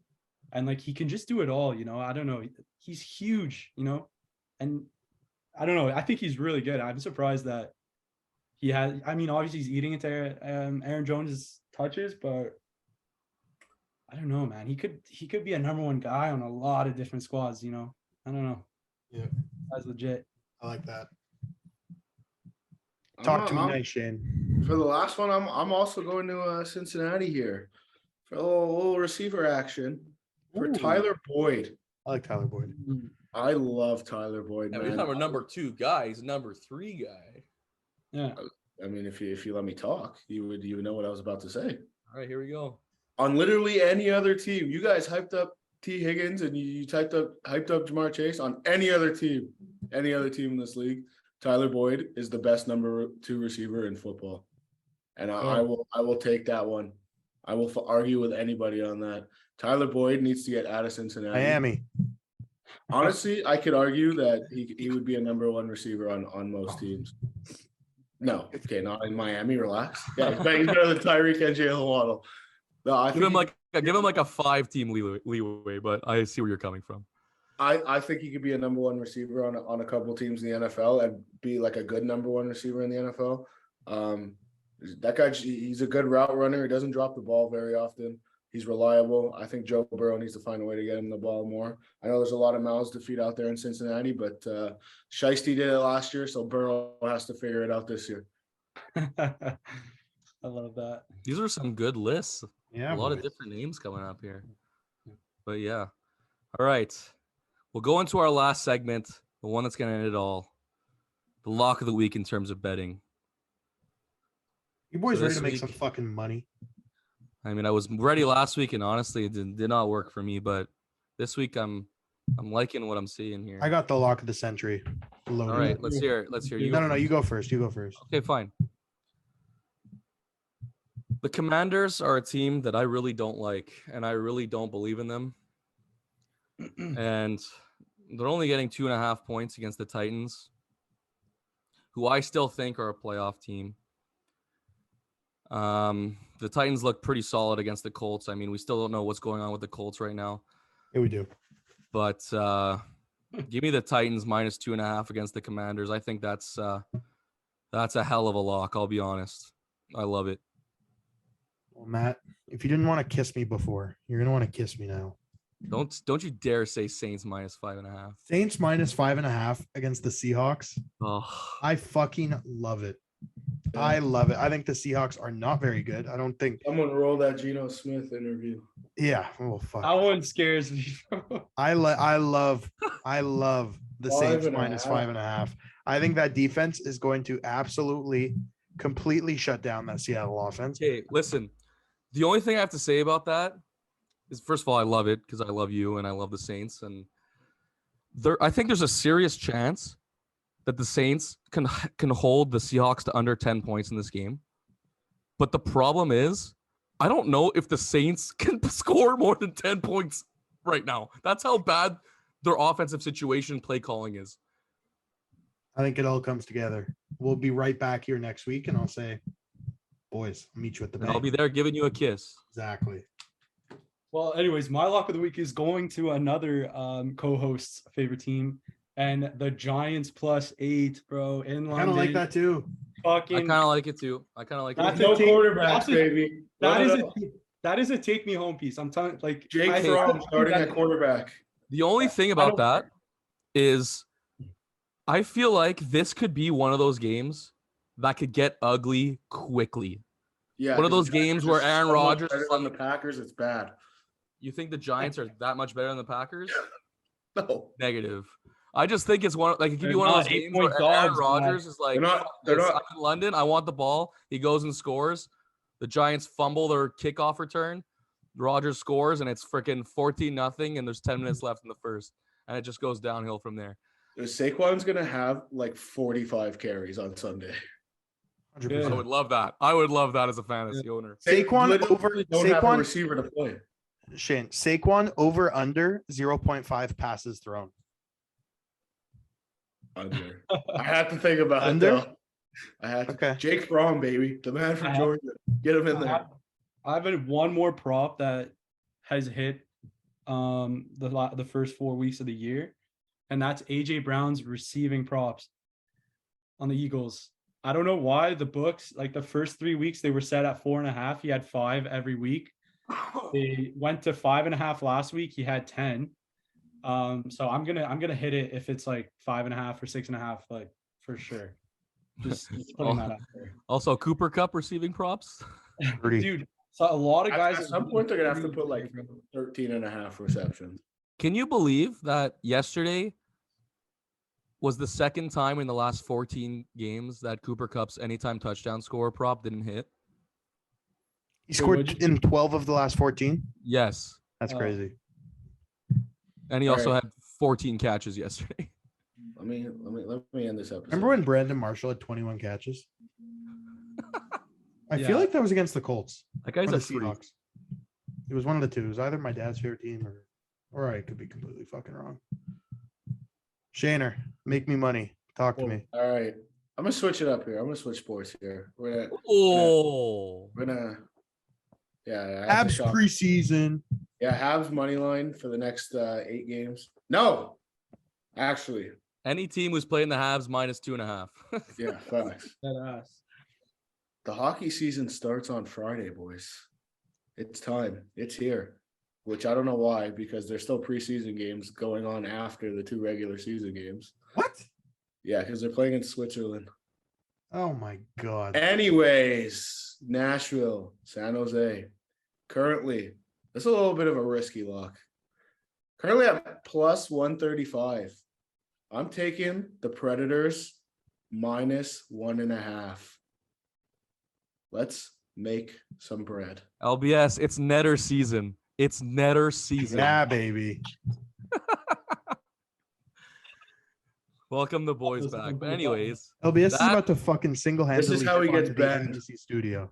And he can just do it all, I don't know. He's huge, and I don't know. I think he's really good. I'm surprised that he has, obviously he's eating into Aaron Jones's touches, but I don't know, man. He could be a number 1 guy on a lot of different squads, I don't know. Yeah. That's legit. I like that. Talk to me nice, Shane. For the last one, I'm also going to Cincinnati here for a little receiver action for Tyler Boyd. I like Tyler Boyd. I love Tyler Boyd. He's not a number 2 guy. He's a number 3 guy. Yeah. I mean, if you let me talk, you would know what I was about to say. All right, here we go. On literally any other team, you guys hyped up T. Higgins and you hyped up Jamar Chase. On any other team in this league, Tyler Boyd is the best number 2 receiver in football, and I will take that one. I will argue with anybody on that. Tyler Boyd needs to get out of Cincinnati. Miami. Honestly, I could argue that he would be a number 1 receiver on most teams. No, okay, not in Miami. Relax. Yeah, he's better than Tyreek and Jalen Waddle. No, I Give him like a 5-team leeway, but I see where you're coming from. I think he could be a number 1 receiver on a couple teams in the NFL and be like a good number 1 receiver in the NFL. That guy, he's a good route runner. He doesn't drop the ball very often. He's reliable. I think Joe Burrow needs to find a way to get him the ball more. I know there's a lot of mouths to feed out there in Cincinnati, but Shiesty did it last year, so Burrow has to figure it out this year. I love that. These are some good lists. Yeah, a lot of different names coming up here. But yeah. All right. We'll go into our last segment, the one that's going to end it all. The lock of the week in terms of betting. You boys So ready this to make week- some fucking money? I mean, I was ready last week, and honestly, it did not work for me. But this week, I'm liking what I'm seeing here. I got the lock of the century. Loaded. All right, let's hear it. Let's hear you. No. You go first. You go first. Okay, fine. The Commanders are a team that I really don't like, and I really don't believe in them. And they're only getting 2.5 points against the Titans, who I still think are a playoff team. The Titans look pretty solid against the Colts. I mean, we still don't know what's going on with the Colts right now. Yeah, we do. But give me the Titans minus 2.5 against the Commanders. I think that's a hell of a lock. I'll be honest. I love it. Well, Matt, if you didn't want to kiss me before, you're gonna want to kiss me now. Don't you dare say Saints minus 5.5. Saints minus 5.5 against the Seahawks. Oh, I fucking love it. I love it. I think the Seahawks are not very good. I don't think. Someone roll that Geno Smith interview. Yeah. Oh fuck. That one scares me. I love the Saints minus 5.5. I think that defense is going to absolutely, completely shut down that Seattle offense. okay, listen. The only thing I have to say about that is, first of all, I love it because I love you and I love the Saints. And I think there's a serious chance that the Saints can hold the Seahawks to under 10 points in this game. But the problem is, I don't know if the Saints can score more than 10 points right now. That's how bad their offensive situation play calling is. I think it all comes together. We'll be right back here next week, and I'll say, boys, I'll meet you at the And bank. I'll be there giving you a kiss. Exactly. Well, anyways, my lock of the week is going to another co-host's favorite team, and the Giants +8, bro. In London. Kind of like that too. I Fucking. kind of like it too. That's No a take- quarterbacks, that's a- baby. that is a take me home piece. I'm telling like Jake I- Fromm starting at quarterback. The only thing about don't that is I feel like this could be one of those games that could get ugly quickly. Yeah, One of those the Giants games are where just Aaron so much Rodgers better is on the like- Packers. It's bad. You think the Giants are that much better than the Packers? No, Negative. I just think it's one like it could be They're one of not those games 8-point where Aaron dogs, Rodgers is like, They're not- "Fuck they're this. not- I'm in London. I want the ball. He goes and scores. The Giants fumble their kickoff return. Rodgers scores, and it's freaking 14-0, and there's 10 minutes left in the first, and it just goes downhill from there. Saquon's gonna have like 45 carries on Sunday. 100%. I would love that. I would love that as a fantasy owner. Saquon Literally over- don't have a Saquon- receiver to play. Shane, Saquon over under 0.5 passes thrown. Under. I have to think about Under? it though. I had to. Okay. Jake Fromm, baby, the man from Georgia. Get him in there. I have one more prop that has hit the first 4 weeks of the year, and that's AJ Brown's receiving props on the Eagles. I don't know why the books, like the first 3 weeks, they were set at 4.5. He had 5 every week. They went to 5.5 last week. He had 10. So I'm gonna hit it if it's like 5.5 or 6.5, like for sure. Just putting that out there, Also, Cooper Cup receiving props. 30. dude. So a lot of guys At some point, they're gonna have to put like 13 and a half receptions. Can you believe that yesterday was the second time in the last 14 games that Cooper Kupp's anytime touchdown score prop didn't hit. He Wait, scored what'd you- in 12 of the last 14. Yes. That's Oh. crazy. And he All also right. had 14 catches yesterday. Let me end this episode. Remember when Brandon Marshall had 21 catches? I Yeah. feel like that was against the Colts That guy's or a the freak. Seahawks. It was one of the two. It was either my dad's favorite team or I could be completely fucking wrong. Shaner, make me money. Talk to me. All right. I'm gonna switch it up here. I'm gonna switch sports here. We're Oh. gonna yeah, I have the Abs shop. preseason. Yeah, Habs money line for the next 8 games. No, actually, Any team who's playing the Habs minus 2.5. yeah, facts. That ass. The hockey season starts on Friday, boys. It's time. It's here. Which I don't know why, because there's still preseason games going on after the 2 regular season games. What? Yeah, because they're playing in Switzerland. Oh my god. Anyways, Nashville, San Jose. Currently, that's a little bit of a risky lock. Currently at plus 135. I'm taking the Predators minus 1.5. Let's make some bread. LBS, it's netter season. It's netter season. Yeah, baby. Welcome the boys Those back. little But bit anyways, LBS is That- about to fucking single-handedly This is how he fund gets the banned. NBC studio.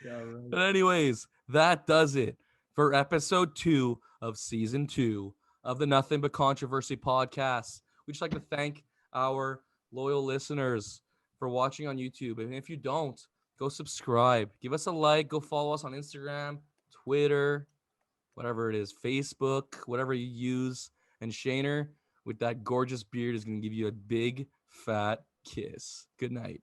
Yeah, right. But anyways, that does it for episode 2 of season 2 of the Nothing But Controversy podcast. We'd just like to thank our loyal listeners for watching on YouTube. And if you don't, go subscribe, give us a like, go follow us on Instagram, Twitter, whatever it is, Facebook, whatever you use. And Shaner, with that gorgeous beard, is going to give you a big fat kiss. Good night.